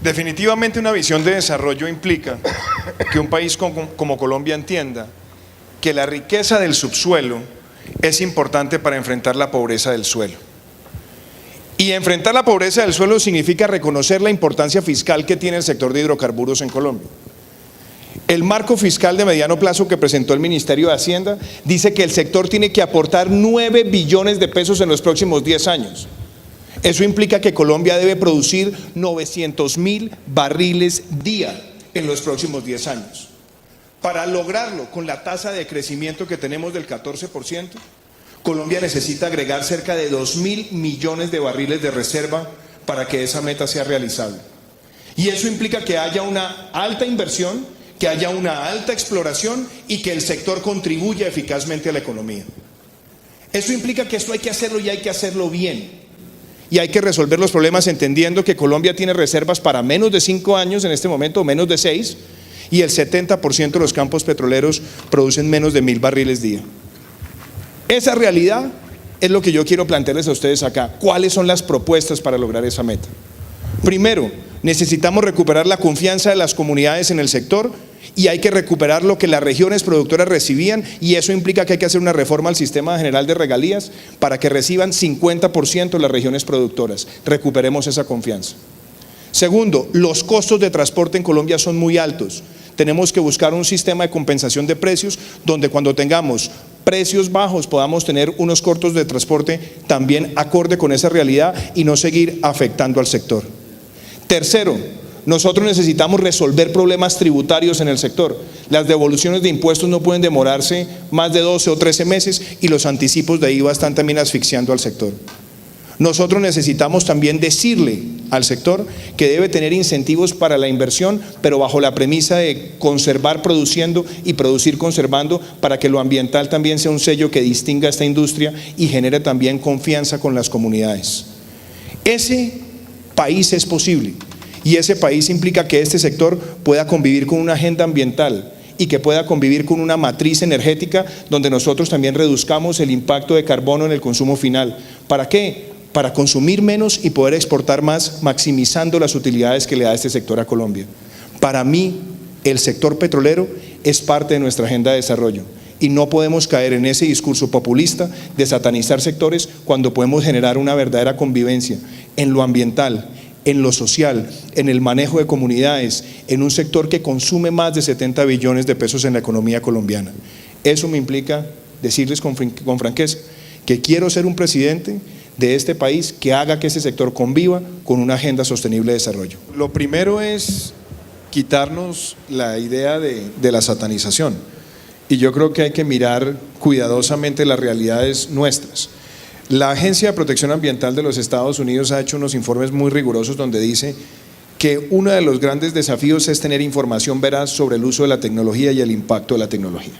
Definitivamente una visión de desarrollo implica que un país como Colombia entienda que la riqueza del subsuelo es importante para enfrentar la pobreza del suelo. Y enfrentar la pobreza del suelo significa reconocer la importancia fiscal que tiene el sector de hidrocarburos en Colombia. El marco fiscal de mediano plazo que presentó el Ministerio de Hacienda dice que el sector tiene que aportar 9 billones de pesos en los próximos 10 años. Eso implica que Colombia debe producir 900.000 barriles día en los próximos 10 años. Para lograrlo con la tasa de crecimiento que tenemos del 14%, Colombia necesita agregar cerca de 2.000 millones de barriles de reserva para que esa meta sea realizable. Y eso implica que haya una alta inversión, que haya una alta exploración y que el sector contribuya eficazmente a la economía. Eso implica que esto hay que hacerlo y hay que hacerlo bien. Y hay que resolver los problemas entendiendo que Colombia tiene reservas para menos de 5 años en este momento, o menos de 6, y el 70% de los campos petroleros producen menos de 1.000 barriles día. Esa realidad es lo que yo quiero plantearles a ustedes acá. ¿Cuáles son las propuestas para lograr esa meta? Primero, necesitamos recuperar la confianza de las comunidades en el sector y hay que recuperar lo que las regiones productoras recibían, y eso implica que hay que hacer una reforma al sistema general de regalías para que reciban 50% las regiones productoras. Recuperemos esa confianza. Segundo, los costos de transporte en Colombia son muy altos. Tenemos que buscar un sistema de compensación de precios donde cuando tengamos precios bajos podamos tener unos costos de transporte también acorde con esa realidad y no seguir afectando al sector. Tercero, nosotros necesitamos resolver problemas tributarios en el sector. Las devoluciones de impuestos no pueden demorarse más de 12 o 13 meses y los anticipos de IVA están también asfixiando al sector. Nosotros necesitamos también decirle al sector que debe tener incentivos para la inversión, pero bajo la premisa de conservar produciendo y producir conservando, para que lo ambiental también sea un sello que distinga a esta industria y genere también confianza con las comunidades. Ese país es posible. Y ese país implica que este sector pueda convivir con una agenda ambiental y que pueda convivir con una matriz energética donde nosotros también reduzcamos el impacto de carbono en el consumo final. ¿Para qué? Para consumir menos y poder exportar más, maximizando las utilidades que le da este sector a Colombia. Para mí, el sector petrolero es parte de nuestra agenda de desarrollo y no podemos caer en ese discurso populista de satanizar sectores cuando podemos generar una verdadera convivencia en lo ambiental, en lo social, en el manejo de comunidades, en un sector que consume más de 70 billones de pesos en la economía colombiana. Eso me implica decirles con franqueza que quiero ser un presidente de este país que haga que ese sector conviva con una agenda sostenible de desarrollo. Lo primero es quitarnos la idea de la satanización, y yo creo que hay que mirar cuidadosamente las realidades nuestras. La Agencia de Protección Ambiental de los Estados Unidos ha hecho unos informes muy rigurosos donde dice que uno de los grandes desafíos es tener información veraz sobre el uso de la tecnología y el impacto de la tecnología.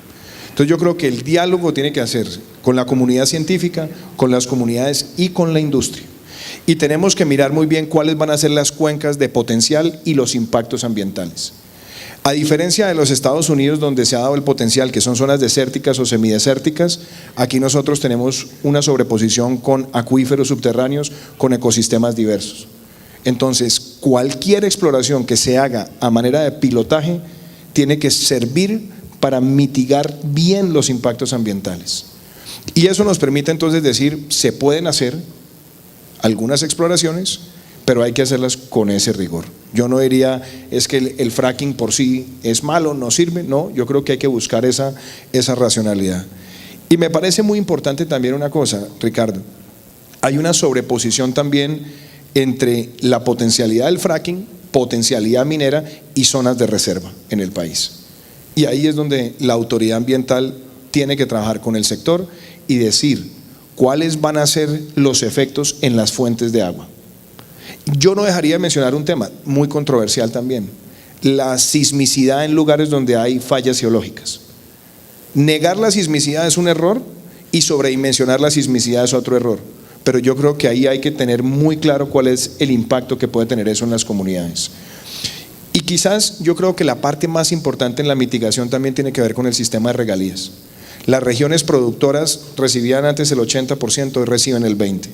Entonces yo creo que el diálogo tiene que hacerse con la comunidad científica, con las comunidades y con la industria. Y tenemos que mirar muy bien cuáles van a ser las cuencas de potencial y los impactos ambientales. A diferencia de los Estados Unidos, donde se ha dado el potencial, que son zonas desérticas o semidesérticas, aquí nosotros tenemos una sobreposición con acuíferos subterráneos, con ecosistemas diversos. Entonces, cualquier exploración que se haga a manera de pilotaje tiene que servir para mitigar bien los impactos ambientales. Y eso nos permite entonces decir, se pueden hacer algunas exploraciones, pero hay que hacerlas con ese rigor. Yo no diría, es que el fracking por sí es malo, no sirve, no, yo creo que hay que buscar esa racionalidad. Y me parece muy importante también una cosa, Ricardo, hay una sobreposición también entre la potencialidad del fracking, potencialidad minera y zonas de reserva en el país. Y ahí es donde la autoridad ambiental tiene que trabajar con el sector y decir cuáles van a ser los efectos en las fuentes de agua. Yo no dejaría de mencionar un tema muy controversial también, la sismicidad en lugares donde hay fallas geológicas. Negar la sismicidad es un error y sobredimensionar la sismicidad es otro error, pero yo creo que ahí hay que tener muy claro cuál es el impacto que puede tener eso en las comunidades. Y quizás yo creo que la parte más importante en la mitigación también tiene que ver con el sistema de regalías. Las regiones productoras recibían antes el 80% y reciben el 20%.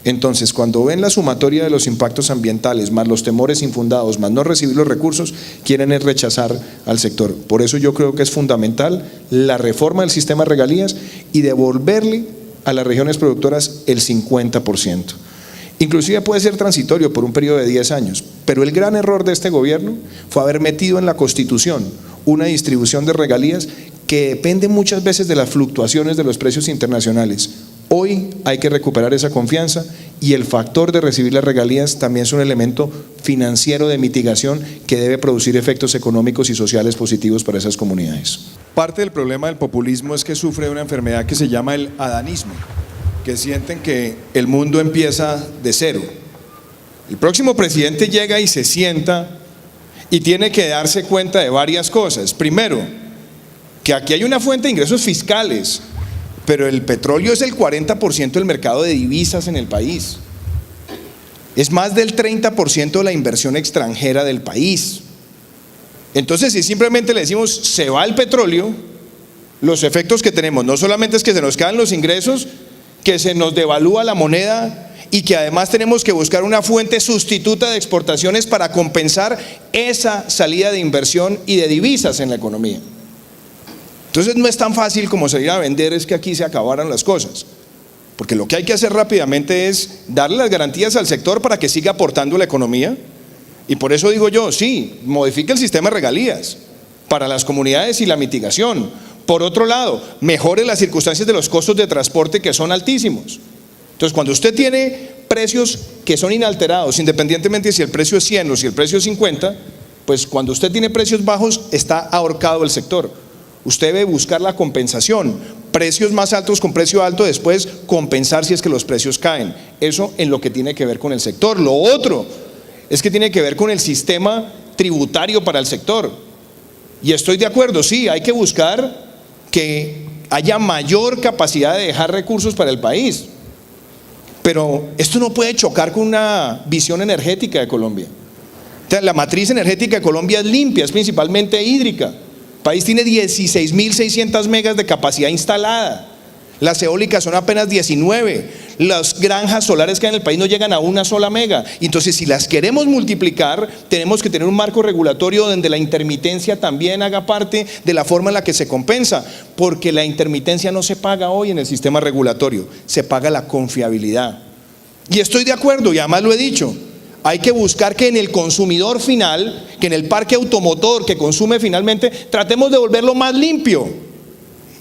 Entonces, cuando ven la sumatoria de los impactos ambientales, más los temores infundados, más no recibir los recursos, quieren es rechazar al sector. Por eso yo creo que es fundamental la reforma del sistema de regalías y devolverle a las regiones productoras el 50%. Inclusive puede ser transitorio por un periodo de 10 años, pero el gran error de este gobierno fue haber metido en la Constitución una distribución de regalías que depende muchas veces de las fluctuaciones de los precios internacionales. Hoy hay que recuperar esa confianza y el factor de recibir las regalías también es un elemento financiero de mitigación que debe producir efectos económicos y sociales positivos para esas comunidades. Parte del problema del populismo es que sufre de una enfermedad que se llama el adanismo, que sienten que el mundo empieza de cero. El próximo presidente llega y se sienta y tiene que darse cuenta de varias cosas. Primero, que aquí hay una fuente de ingresos fiscales, pero el petróleo es el 40% del mercado de divisas en el país. Es más del 30% de la inversión extranjera del país. Entonces, si simplemente le decimos se va el petróleo, los efectos que tenemos no solamente es que se nos caen los ingresos, que se nos devalúa la moneda y que además tenemos que buscar una fuente sustituta de exportaciones para compensar esa salida de inversión y de divisas en la economía. Entonces no es tan fácil como salir a vender es que aquí se acabaran las cosas, porque lo que hay que hacer rápidamente es darle las garantías al sector para que siga aportando a la economía. Y por eso digo yo, sí, modifique el sistema de regalías para las comunidades y la mitigación. Por otro lado, mejore las circunstancias de los costos de transporte que son altísimos. Entonces, cuando usted tiene precios que son inalterados, independientemente si el precio es 100 o si el precio es 50, pues cuando usted tiene precios bajos está ahorcado el sector. Usted debe buscar la compensación, precios más altos con precio alto, después compensar si es que los precios caen. Eso en lo que tiene que ver con el sector. Lo otro es que tiene que ver con el sistema tributario para el sector. Y estoy de acuerdo, sí, hay que buscar que haya mayor capacidad de dejar recursos para el país. Pero esto no puede chocar con una visión energética de Colombia. La matriz energética de Colombia es limpia, es principalmente hídrica. El país tiene 16.600 megas de capacidad instalada. Las eólicas son apenas 19. Las granjas solares que hay en el país no llegan a una sola mega. Entonces, si las queremos multiplicar, tenemos que tener un marco regulatorio donde la intermitencia también haga parte de la forma en la que se compensa, porque la intermitencia no se paga hoy en el sistema regulatorio, se paga la confiabilidad. Y estoy de acuerdo, y además lo he dicho, hay que buscar que en el consumidor final, que en el parque automotor que consume finalmente, tratemos de volverlo más limpio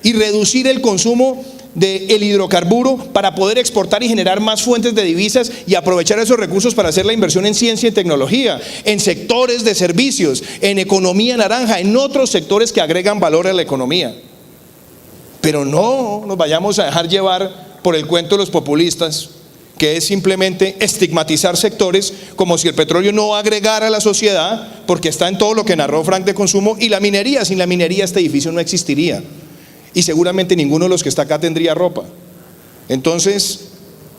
y reducir el consumo del hidrocarburo para poder exportar y generar más fuentes de divisas y aprovechar esos recursos para hacer la inversión en ciencia y tecnología, en sectores de servicios, en economía naranja, en otros sectores que agregan valor a la economía. Pero no nos vayamos a dejar llevar por el cuento de los populistas, que es simplemente estigmatizar sectores como si el petróleo no agregara a la sociedad, porque está en todo lo que narró Frank de consumo, y la minería. Sin la minería este edificio no existiría y seguramente ninguno de los que está acá tendría ropa. Entonces,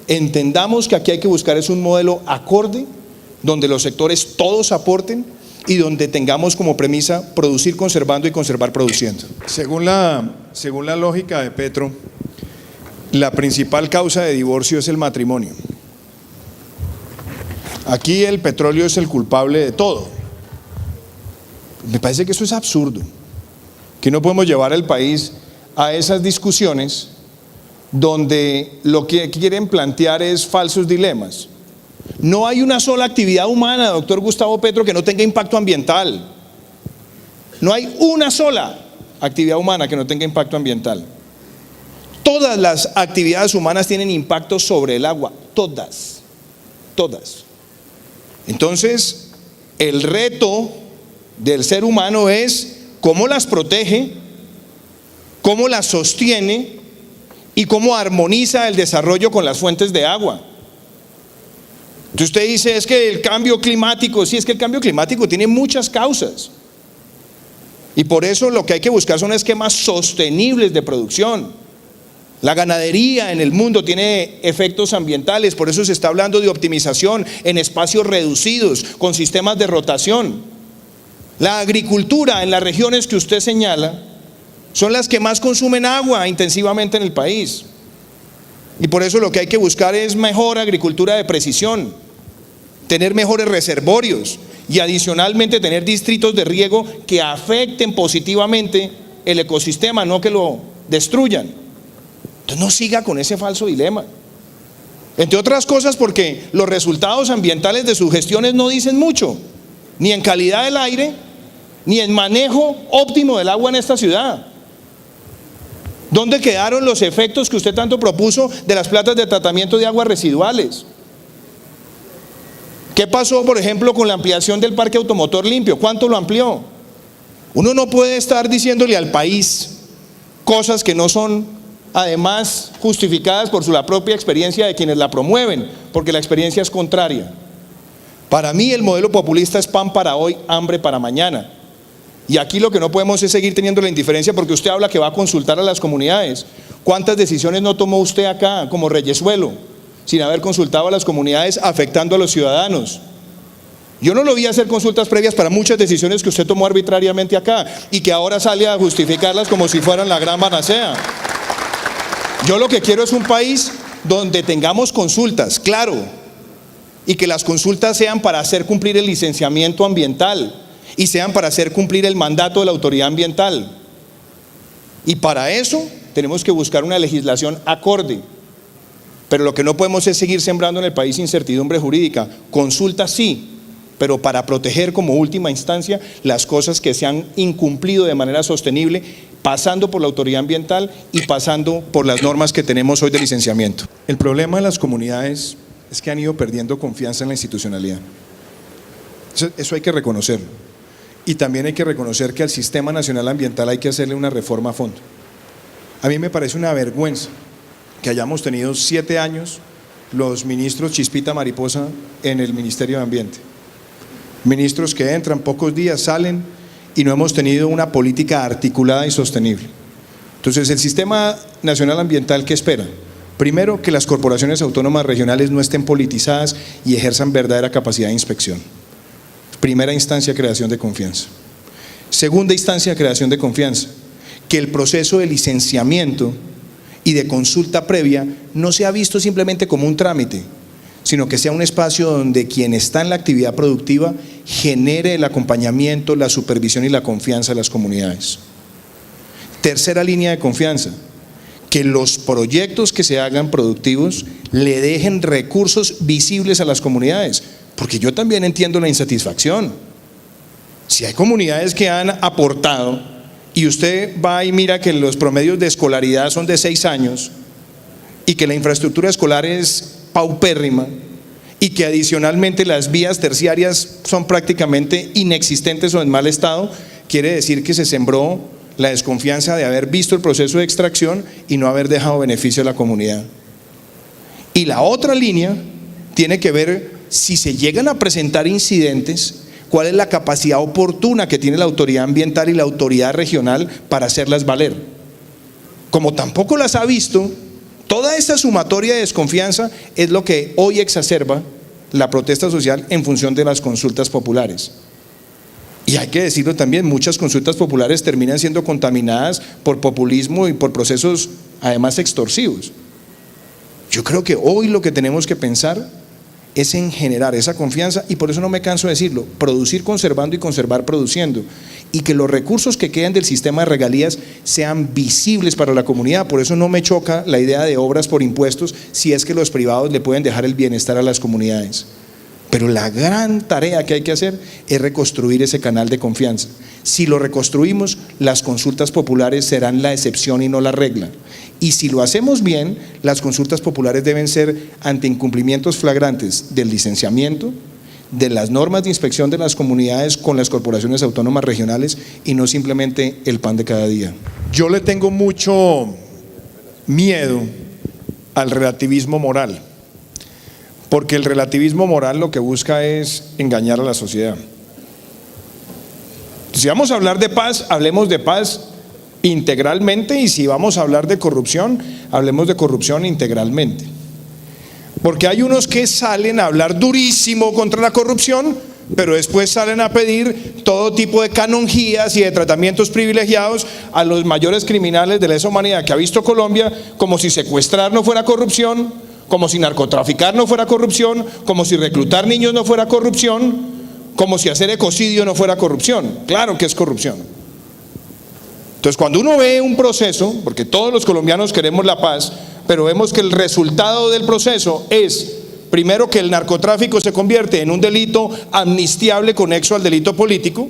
entendamos que aquí hay que buscar es un modelo acorde, donde los sectores todos aporten y donde tengamos como premisa producir conservando y conservar produciendo. Según la lógica de Petro, la principal causa de divorcio es el matrimonio. Aquí el petróleo es el culpable de todo. Me parece que eso es absurdo, que no podemos llevar al país a esas discusiones donde lo que quieren plantear es falsos dilemas. No hay una sola actividad humana, doctor Gustavo Petro, que no tenga impacto ambiental. No hay una sola actividad humana que no tenga impacto ambiental. Todas las actividades humanas tienen impacto sobre el agua, todas. Entonces, el reto del ser humano es cómo las protege, cómo las sostiene y cómo armoniza el desarrollo con las fuentes de agua. Entonces usted dice, es que el cambio climático, sí, es que el cambio climático tiene muchas causas. Y por eso lo que hay que buscar son esquemas sostenibles de producción. La ganadería en el mundo tiene efectos ambientales, por eso se está hablando de optimización en espacios reducidos, con sistemas de rotación. La agricultura en las regiones que usted señala son las que más consumen agua intensivamente en el país. Y por eso lo que hay que buscar es mejor agricultura de precisión, tener mejores reservorios y adicionalmente tener distritos de riego que afecten positivamente el ecosistema, no que lo destruyan. Entonces no siga con ese falso dilema. Entre otras cosas porque los resultados ambientales de sus gestiones no dicen mucho, ni en calidad del aire, ni en manejo óptimo del agua en esta ciudad. ¿Dónde quedaron los efectos que usted tanto propuso de las plantas de tratamiento de aguas residuales? ¿Qué pasó, por ejemplo, con la ampliación del parque automotor limpio? ¿Cuánto lo amplió? Uno no puede estar diciéndole al país cosas que no son además justificadas por la propia experiencia de quienes la promueven, porque la experiencia es contraria. Para mí el modelo populista es pan para hoy, hambre para mañana. Y aquí lo que no podemos es seguir teniendo la indiferencia, porque usted habla que va a consultar a las comunidades. ¿Cuántas decisiones no tomó usted acá como Reyesuelo sin haber consultado a las comunidades, afectando a los ciudadanos? Yo no lo vi hacer consultas previas para muchas decisiones que usted tomó arbitrariamente acá y que ahora sale a justificarlas como si fueran la gran panacea. Yo lo que quiero es un país donde tengamos consultas, claro, y que las consultas sean para hacer cumplir el licenciamiento ambiental y sean para hacer cumplir el mandato de la autoridad ambiental. Y para eso tenemos que buscar una legislación acorde. Pero lo que no podemos es seguir sembrando en el país incertidumbre jurídica. Consulta sí, pero para proteger como última instancia las cosas que se han incumplido de manera sostenible, pasando por la autoridad ambiental y pasando por las normas que tenemos hoy de licenciamiento. El problema de las comunidades es que han ido perdiendo confianza en la institucionalidad. Eso hay que reconocerlo. Y también hay que reconocer que al Sistema Nacional Ambiental hay que hacerle una reforma a fondo. A mí me parece una vergüenza que hayamos tenido 7 años los ministros Chispita Mariposa en el Ministerio de Ambiente. Ministros que entran, pocos días salen y no hemos tenido una política articulada y sostenible. Entonces, el Sistema Nacional Ambiental, ¿qué espera? Primero, que las corporaciones autónomas regionales no estén politizadas y ejerzan verdadera capacidad de inspección. Primera instancia, creación de confianza. Segunda instancia, creación de confianza, que el proceso de licenciamiento y de consulta previa no sea visto simplemente como un trámite, sino que sea un espacio donde quien está en la actividad productiva genere el acompañamiento, la supervisión y la confianza de las comunidades. Tercera línea de confianza, que los proyectos que se hagan productivos le dejen recursos visibles a las comunidades, porque yo también entiendo la insatisfacción. Si hay comunidades que han aportado y usted va y mira que los promedios de escolaridad son de 6 años y que la infraestructura escolar es paupérrima y que adicionalmente las vías terciarias son prácticamente inexistentes o en mal estado, quiere decir que se sembró la desconfianza de haber visto el proceso de extracción y no haber dejado beneficio a la comunidad. Y la otra línea tiene que ver si se llegan a presentar incidentes, cuál es la capacidad oportuna que tiene la autoridad ambiental y la autoridad regional para hacerlas valer. Como tampoco las ha visto, toda esta sumatoria de desconfianza es lo que hoy exacerba la protesta social en función de las consultas populares. Y hay que decirlo también, muchas consultas populares terminan siendo contaminadas por populismo y por procesos además extorsivos. Yo creo que hoy lo que tenemos que pensar es en generar esa confianza, y por eso no me canso de decirlo, producir conservando y conservar produciendo, y que los recursos que queden del sistema de regalías sean visibles para la comunidad. Por eso no me choca la idea de obras por impuestos si es que los privados le pueden dejar el bienestar a las comunidades. Pero la gran tarea que hay que hacer es reconstruir ese canal de confianza. Si lo reconstruimos, las consultas populares serán la excepción y no la regla. Y si lo hacemos bien, las consultas populares deben ser ante incumplimientos flagrantes del licenciamiento, de las normas de inspección de las comunidades con las corporaciones autónomas regionales, y no simplemente el pan de cada día. Yo le tengo mucho miedo al relativismo moral, porque el relativismo moral lo que busca es engañar a la sociedad. Si vamos a hablar de paz, hablemos de paz integralmente, y si vamos a hablar de corrupción, hablemos de corrupción integralmente. Porque hay unos que salen a hablar durísimo contra la corrupción, pero después salen a pedir todo tipo de canonjías y de tratamientos privilegiados a los mayores criminales de lesa humanidad que ha visto Colombia, como si secuestrar no fuera corrupción, como si narcotraficar no fuera corrupción, como si reclutar niños no fuera corrupción, como si hacer ecocidio no fuera corrupción. Claro que es corrupción. Entonces, cuando uno ve un proceso, porque todos los colombianos queremos la paz, pero vemos que el resultado del proceso es, primero, que el narcotráfico se convierte en un delito amnistiable conexo al delito político.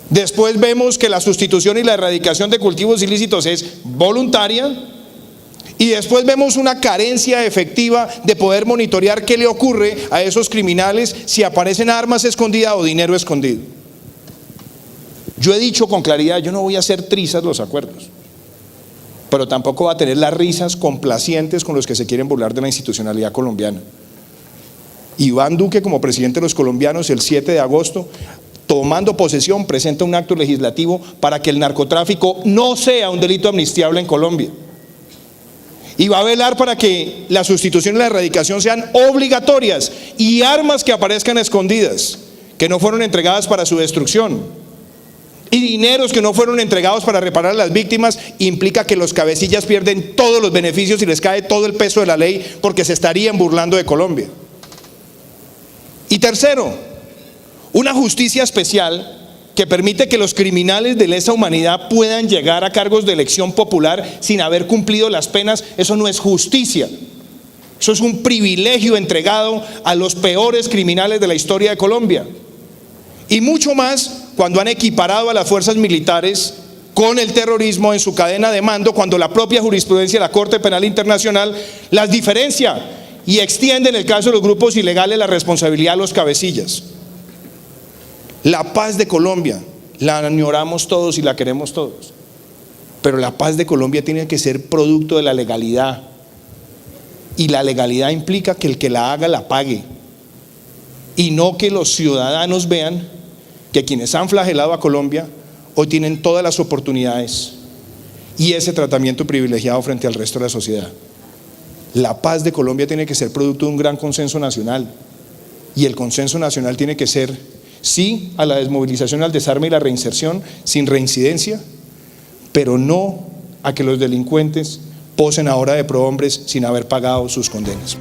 Después vemos que la sustitución y la erradicación de cultivos ilícitos es voluntaria. Y después vemos una carencia efectiva de poder monitorear qué le ocurre a esos criminales si aparecen armas escondidas o dinero escondido. Yo he dicho con claridad, yo no voy a hacer trizas los acuerdos, pero tampoco va a tener las risas complacientes con los que se quieren burlar de la institucionalidad colombiana. Iván Duque, como presidente de los colombianos, el 7 de agosto, tomando posesión, presenta un acto legislativo para que el narcotráfico no sea un delito amnistiable en Colombia. Y va a velar para que la sustitución y la erradicación sean obligatorias y armas que aparezcan escondidas, que no fueron entregadas para su destrucción, y dineros que no fueron entregados para reparar a las víctimas, implica que los cabecillas pierden todos los beneficios y les cae todo el peso de la ley porque se estarían burlando de Colombia. Y tercero, una justicia especial que permite que los criminales de lesa humanidad puedan llegar a cargos de elección popular sin haber cumplido las penas. Eso no es justicia, eso es un privilegio entregado a los peores criminales de la historia de Colombia. Y mucho más cuando han equiparado a las fuerzas militares con el terrorismo en su cadena de mando, cuando la propia jurisprudencia de la Corte Penal Internacional las diferencia y extiende en el caso de los grupos ilegales la responsabilidad a los cabecillas. La paz de Colombia la añoramos todos y la queremos todos, pero la paz de Colombia tiene que ser producto de la legalidad, y la legalidad implica que el que la haga la pague, y no que los ciudadanos vean que quienes han flagelado a Colombia hoy tienen todas las oportunidades y ese tratamiento privilegiado frente al resto de la sociedad. La paz de Colombia tiene que ser producto de un gran consenso nacional, y el consenso nacional tiene que ser sí a la desmovilización, al desarme y la reinserción sin reincidencia, pero no a que los delincuentes posen ahora de prohombres sin haber pagado sus condenas.